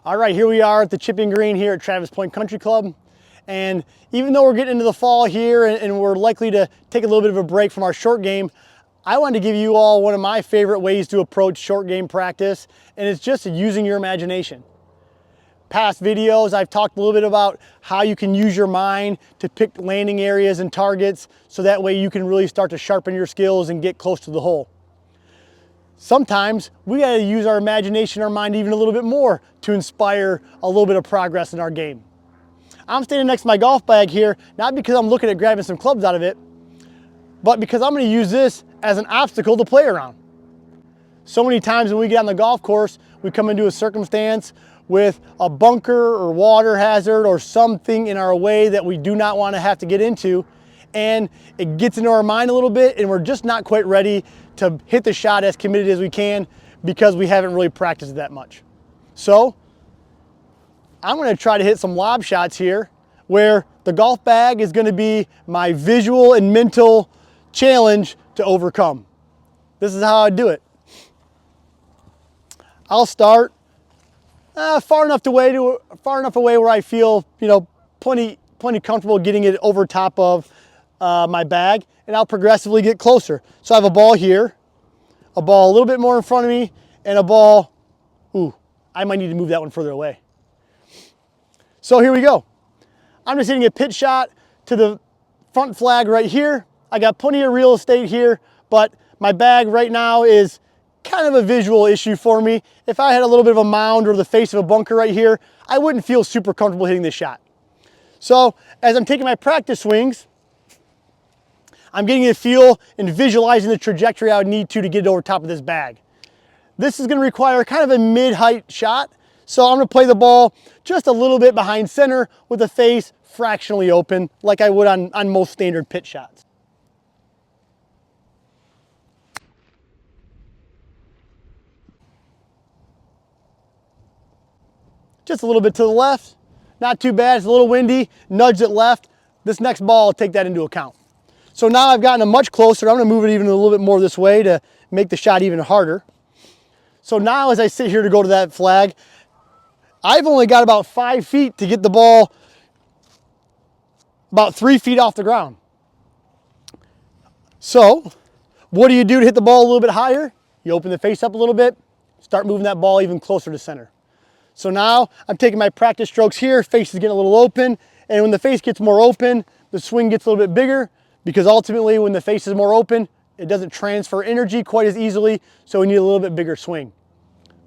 All right, here we are at the chipping green here at Travis Point Country Club. And even though we're getting into the fall here and we're likely to take a little bit of a break from our short game, I wanted to give you all one of my favorite ways to approach short game practice, and it's just using your imagination. Past videos, I've talked a little bit about how you can use your mind to pick landing areas and targets so that way you can really start to sharpen your skills and get close to the hole. Sometimes we gotta use our imagination, our mind even a little bit more to inspire a little bit of progress in our game. I'm standing next to my golf bag here, not because I'm looking at grabbing some clubs out of it, but because I'm gonna use this as an obstacle to play around. So many times when we get on the golf course, we come into a circumstance with a bunker or water hazard or something in our way that we do not want to have to get into, and it gets into our mind a little bit and we're just not quite ready to hit the shot as committed as we can because we haven't really practiced that much. So I'm going to try to hit some lob shots here where the golf bag is going to be my visual and mental challenge to overcome. This is how I do it. I'll start far enough away where I feel, plenty comfortable getting it over top of my bag, and I'll progressively get closer. So I have a ball here, a ball a little bit more in front of me, and a ball, I might need to move that one further away. So here we go. I'm just hitting a pitch shot to the front flag right here. I got plenty of real estate here, but my bag right now is kind of a visual issue for me. If I had a little bit of a mound or the face of a bunker right here, I wouldn't feel super comfortable hitting this shot. So as I'm taking my practice swings, I'm getting a feel and visualizing the trajectory I would need to get it over top of this bag. This is going to require kind of a mid-height shot, so I'm going to play the ball just a little bit behind center with the face fractionally open like I would on most standard pitch shots. Just a little bit to the left, not too bad, it's a little windy, nudge it left. This next ball, I'll take that into account. So now I've gotten it much closer. I'm gonna move it even a little bit more this way to make the shot even harder. So now as I sit here to go to that flag, I've only got about 5 feet to get the ball about 3 feet off the ground. So what do you do to hit the ball a little bit higher? You open the face up a little bit, start moving that ball even closer to center. So now I'm taking my practice strokes here, face is getting a little open, and when the face gets more open, the swing gets a little bit bigger, because ultimately when the face is more open, it doesn't transfer energy quite as easily, so we need a little bit bigger swing.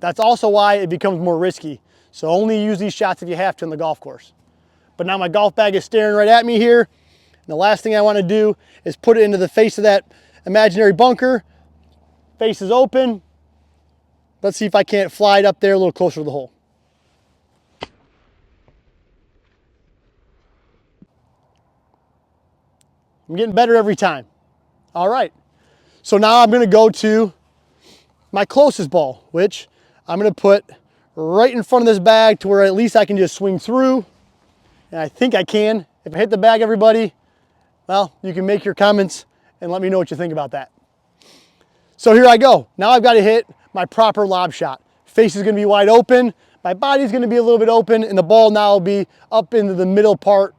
That's also why it becomes more risky. So only use these shots if you have to on the golf course. But now my golf bag is staring right at me here, and the last thing I want to do is put it into the face of that imaginary bunker. Face is open. Let's see if I can't fly it up there a little closer to the hole. I'm getting better every time. All right, so now I'm gonna go to my closest ball, which I'm gonna put right in front of this bag to where at least I can just swing through. And I think I can. If I hit the bag, everybody, well, you can make your comments and let me know what you think about that. So here I go. Now I've got to hit my proper lob shot. Face is gonna be wide open, my body's gonna be a little bit open, and the ball now will be up into the middle part,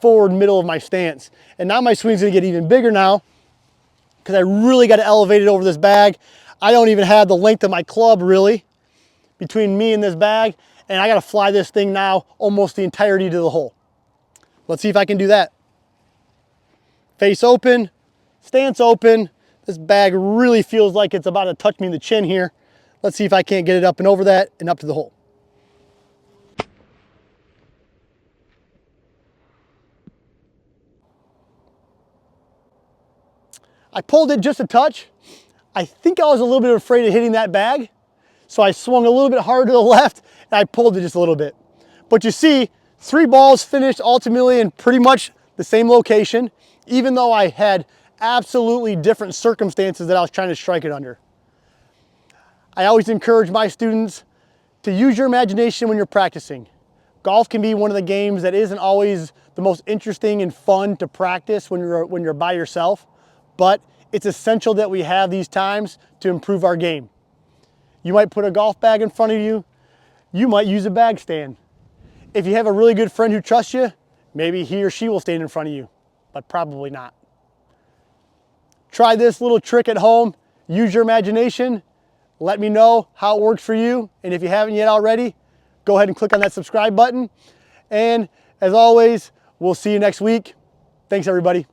forward middle of my stance. And now my swing's gonna get even bigger now because I really got to elevate it over this bag. I don't even have the length of my club really between me and this bag, and I got to fly this thing now almost the entirety to the hole. Let's see if I can do that. Face open, stance open. This bag really feels like it's about to touch me in the chin here. Let's see if I can't get it up and over that and up to the hole. I pulled it just a touch. I think I was a little bit afraid of hitting that bag, so I swung a little bit harder to the left and I pulled it just a little bit. But you see, 3 balls finished ultimately in pretty much the same location, even though I had absolutely different circumstances that I was trying to strike it under. I always encourage my students to use your imagination when you're practicing. Golf can be one of the games that isn't always the most interesting and fun to practice when you're by yourself, but it's essential that we have these times to improve our game. You might put a golf bag in front of you, you might use a bag stand. If you have a really good friend who trusts you, maybe he or she will stand in front of you, but probably not. Try this little trick at home. Use your imagination. Let me know how it works for you. And if you haven't yet already, go ahead and click on that subscribe button. And as always, we'll see you next week. Thanks, everybody.